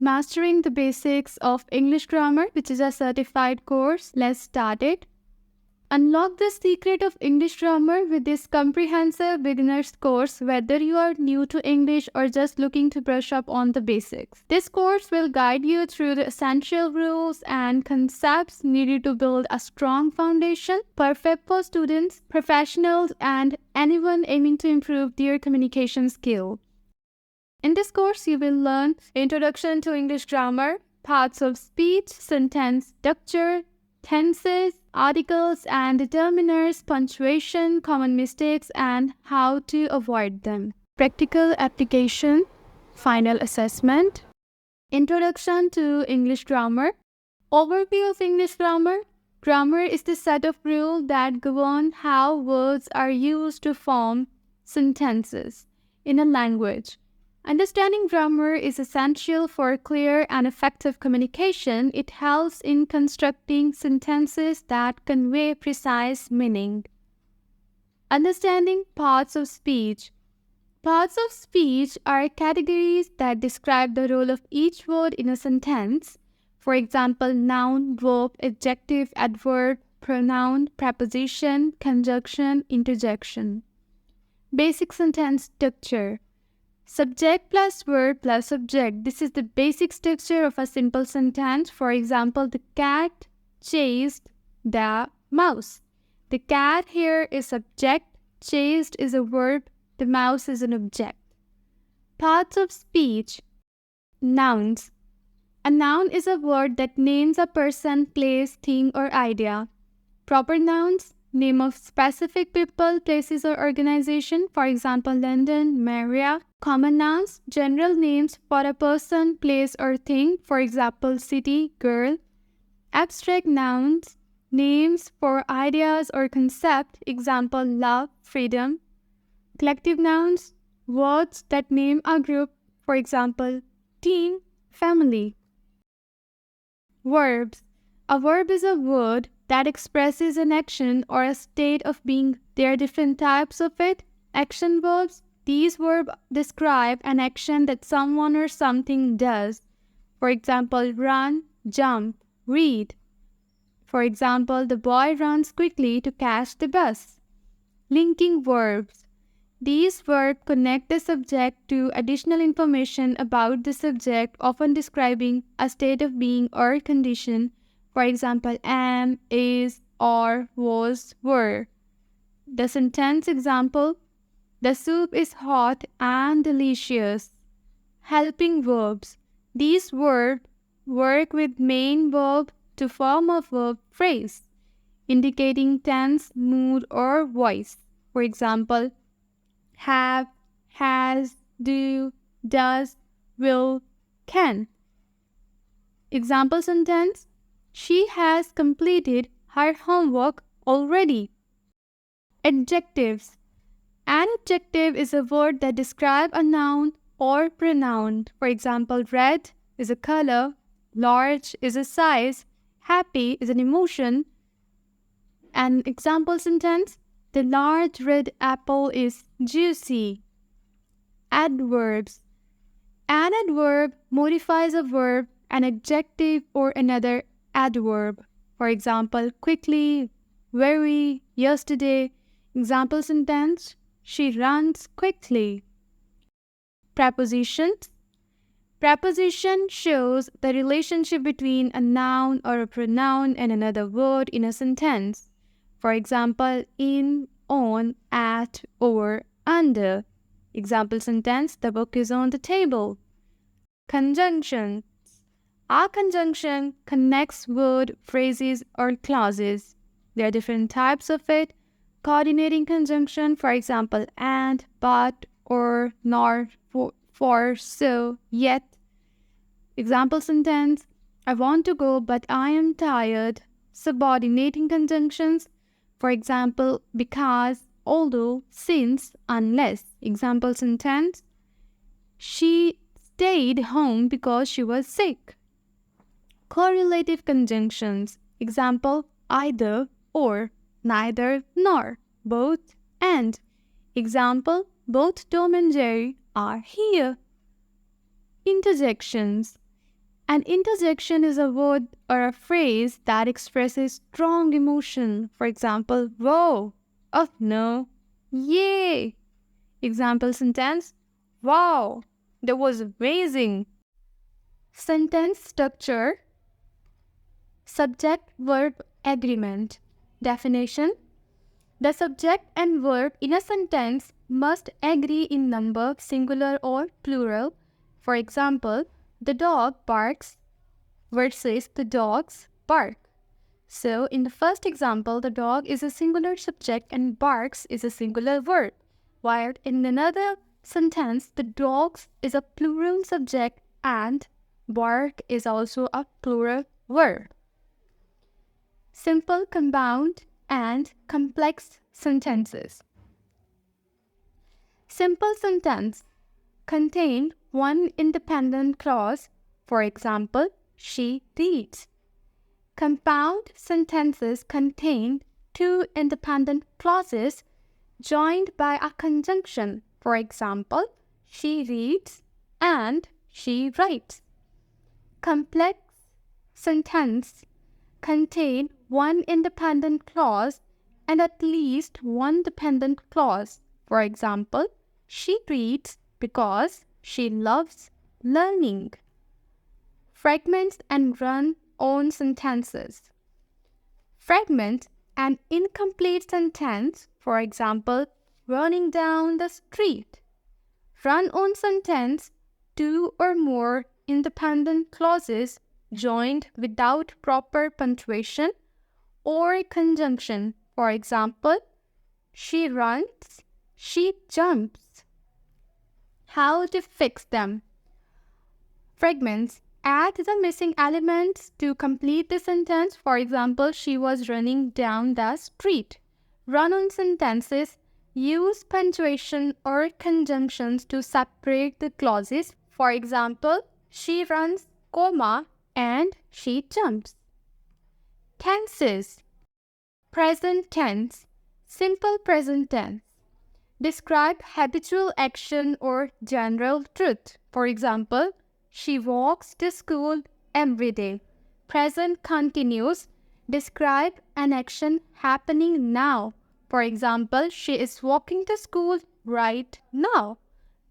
Mastering the Basics of English Grammar, which is a certified course. Let's start it. Unlock the secret of English grammar with this comprehensive beginner's course, whether you are new to English or just looking to brush up on the basics. This course will guide you through the essential rules and concepts needed to build a strong foundation, perfect for students, professionals, and anyone aiming to improve their communication skill. In this course, you will learn Introduction to English Grammar, parts of speech, sentence structure, tenses, articles and determiners, punctuation, common mistakes, and how to avoid them. Practical application, final assessment. Introduction to English Grammar. Overview of English grammar. Grammar is the set of rules that govern how words are used to form sentences in a language. Understanding grammar is essential for clear and effective communication. It helps in constructing sentences that convey precise meaning. Understanding parts of speech. Parts of speech are categories that describe the role of each word in a sentence. For example, noun, verb, adjective, adverb, pronoun, preposition, conjunction, interjection. Basic sentence structure. Subject plus verb plus object. This is the basic structure of a simple sentence. For example, the cat chased the mouse. The cat here is subject, chased is a verb, the mouse is an object. Parts of speech. Nouns. A noun is a word that names a person, place, thing, or idea. Proper nouns. Name of specific people, places, or organization. For example, London, Maria. Common nouns, general names for a person, place, or thing. For example, city, girl. Abstract nouns, names for ideas or concept. Example, love, freedom. Collective nouns, words that name a group. For example, team, family. Verbs. A verb is a word that expresses an action or a state of being. There are different types of it. Action verbs. These verbs describe an action that someone or something does. For example, run, jump, read. For example, the boy runs quickly to catch the bus. Linking verbs. These verbs connect the subject to additional information about the subject, often describing a state of being or condition. For example, am, is, or, was, were. The sentence example, the soup is hot and delicious. Helping verbs. These verbs work with main verb to form a verb phrase, indicating tense, mood, or voice. For example, have, has, do, does, will, can. Example sentence, she has completed her homework already. Adjectives. An adjective is a word that describes a noun or pronoun. For example, red is a color, large is a size, happy is an emotion. An example sentence, the large red apple is juicy. Adverbs. An adverb modifies a verb, an adjective, or another adverb. For example, quickly, very, yesterday. Example sentence, she runs quickly. Prepositions. Preposition shows the relationship between a noun or a pronoun and another word in a sentence. For example, in, on, at, or, under. Example sentence, the book is on the table. Conjunction. A conjunction connects word, phrases, or clauses. There are different types of it. Coordinating conjunction, for example, and, but, or, nor, for, so, yet. Example sentence, I want to go but I am tired. Subordinating conjunctions, for example, because, although, since, unless. Example sentence, she stayed home because she was sick. Correlative conjunctions. Example, either, or, neither, nor, both, and. Example, both Tom and Jerry are here. Interjections. An interjection is a word or a phrase that expresses strong emotion. For example, whoa, oh no, yay. Example sentence, wow, that was amazing. Sentence structure, subject-verb agreement. Definition: the subject and verb in a sentence must agree in number, singular or plural. For example, the dog barks versus the dogs bark. So, in the first example, the dog is a singular subject and barks is a singular verb, while in another sentence, the dogs is a plural subject and bark is also a plural verb. Simple, compound, and complex sentences. Simple sentence contain one independent clause. For example, she reads. Compound sentences contain two independent clauses joined by a conjunction. For example, she reads and she writes. Complex sentences contain one independent clause and at least one dependent clause. For example, she reads because she loves learning. Fragments and run-on sentences. Fragment an incomplete sentence, for example, running down the street. Run-on sentence, two or more independent clauses joined without proper punctuation or conjunction. For example, she runs, she jumps. How to fix them? Fragments add the missing elements to complete the sentence. For example, she was running down the street. Run-on sentences use punctuation or conjunctions to separate the clauses. For example, she runs, comma, and she jumps. Tenses. Present tense, simple present tense. Describe habitual action or general truth. For example, she walks to school every day. Present continuous. Describe an action happening now. For example, she is walking to school right now.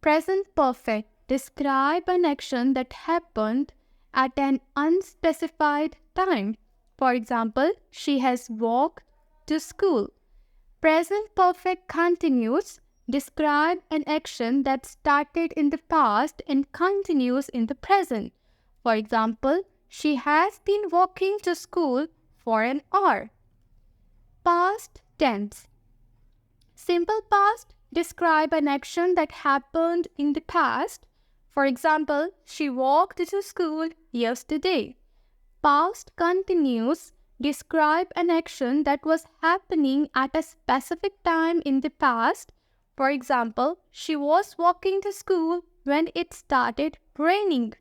Present perfect. Describe an action that happened at an unspecified time. For example, she has walked to school. Present perfect continuous. Describe an action that started in the past and continues in the present. For example, she has been walking to school for an hour. Past tense. Simple past. Describe an action that happened in the past. For example, she walked to school yesterday. Past continuous. Describe an action that was happening at a specific time in the past. For example, she was walking to school when it started raining.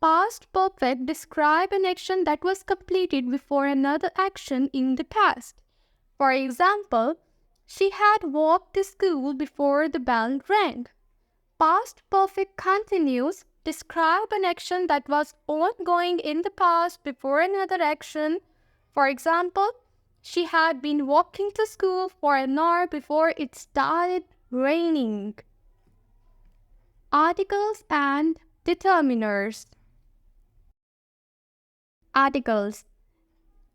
Past perfect. Describe an action that was completed before another action in the past. For example, she had walked to school before the bell rang. Past perfect continuous. Describe an action that was ongoing in the past before another action. For example, she had been walking to school for an hour before it started raining. Articles and determiners. Articles.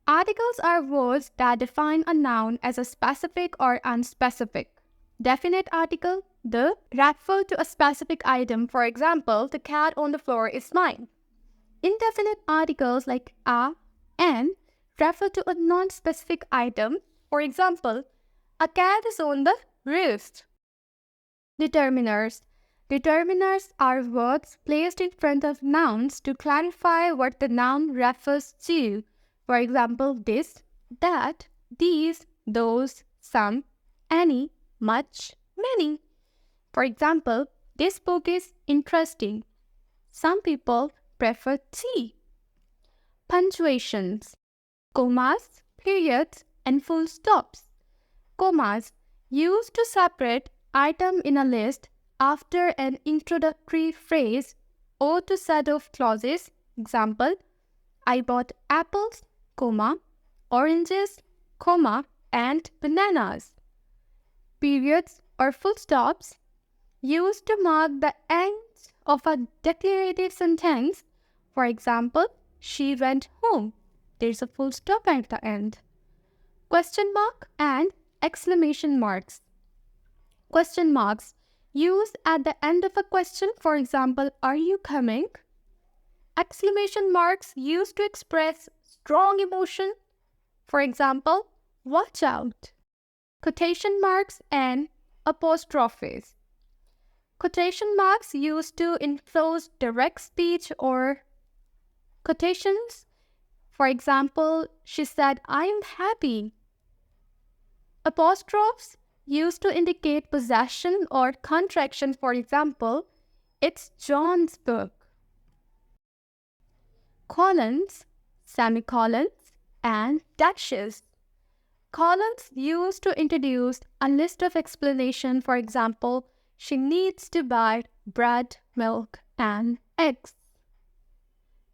Articles are words that define a noun as a specific or unspecific. Definite article, the, refer to a specific item. For example, the cat on the floor is mine. Indefinite articles like a, and refer to a non-specific item. For example, a cat is on the roof. Determiners. Determiners are words placed in front of nouns to clarify what the noun refers to. For example, this, that, these, those, some, any, much, many. For example, this book is interesting. Some people prefer tea. Punctuations. Commas, periods, and full stops. Commas used to separate item in a list after an introductory phrase or to set off clauses. Example, I bought apples, comma, oranges, comma, and bananas. Periods or full stops used to mark the end of a declarative sentence. For example, she went home. There's a full stop at the end. Question mark and exclamation marks. Question marks used at the end of a question. For example, are you coming? Exclamation marks used to express strong emotion. For example, watch out. Quotation marks and apostrophes. Quotation marks used to enclose direct speech or quotations. For example, she said, I am happy. Apostrophes used to indicate possession or contraction. For example, it's John's book. Colons, semicolons, and dashes. Colons used to introduce a list of explanation. For example, she needs to buy bread, milk, and eggs.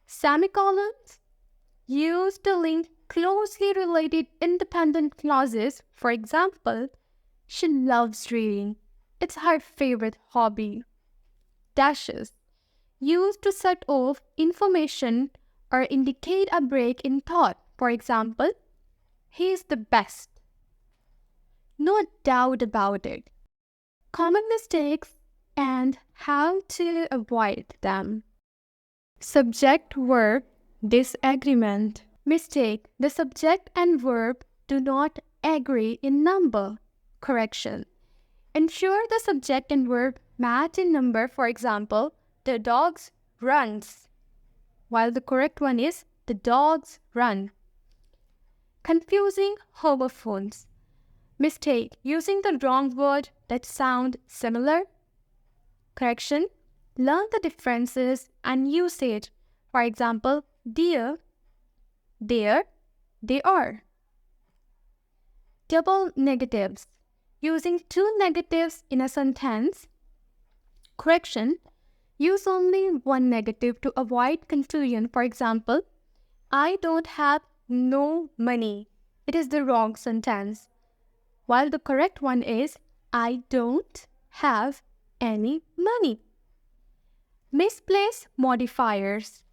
Semicolons used to link closely related independent clauses. For example, she loves reading. It's her favorite hobby. Dashes used to set off information or indicate a break in thought. For example, he is the best. No doubt about it. Common mistakes and how to avoid them. Subject-verb disagreement. Mistake. The subject and verb do not agree in number. Correction. Ensure the subject and verb match in number. For example, the dogs runs, while the correct one is the dogs run. Confusing homophones. Mistake. Using the wrong word that sound similar. Correction. Learn the differences and usage. For example, dear, there, they are. Double negatives. Using two negatives in a sentence. Correction. Use only one negative to avoid confusion. For example, I don't have no money. It is the wrong sentence. While the correct one is, I don't have any money. Misplaced modifiers.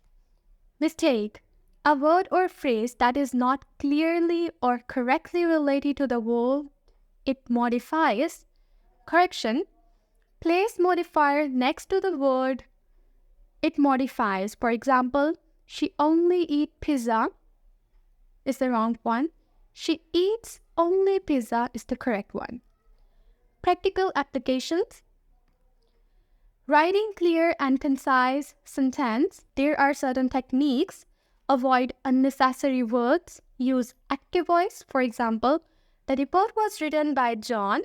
Mistake. A word or phrase that is not clearly or correctly related to the word it modifies. Correction. Place modifier next to the word it modifies. For example, she only eats pizza is the wrong one. She eats only pizza is the correct one. Practical applications. Writing clear and concise sentence. There are certain techniques. Avoid unnecessary words. Use active voice. For example, the report was written by John,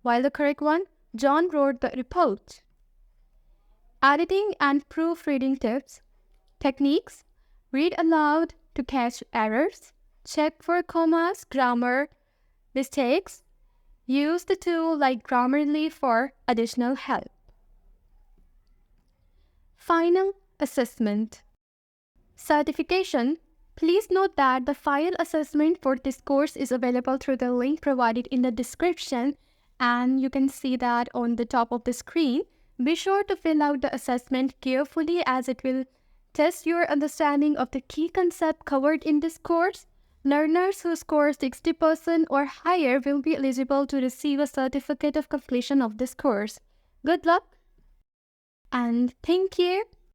while the correct one, John wrote the report. Editing and proofreading tips. Techniques. Read aloud to catch errors. Check for commas, grammar mistakes. Use the tool like Grammarly for additional help. Final assessment. Certification. Please note that the final assessment for this course is available through the link provided in the description, and you can see that on the top of the screen. Be sure to fill out the assessment carefully as it will test your understanding of the key concept covered in this course. Learners who score 60% or higher will be eligible to receive a certificate of completion of this course. Good luck and thank you.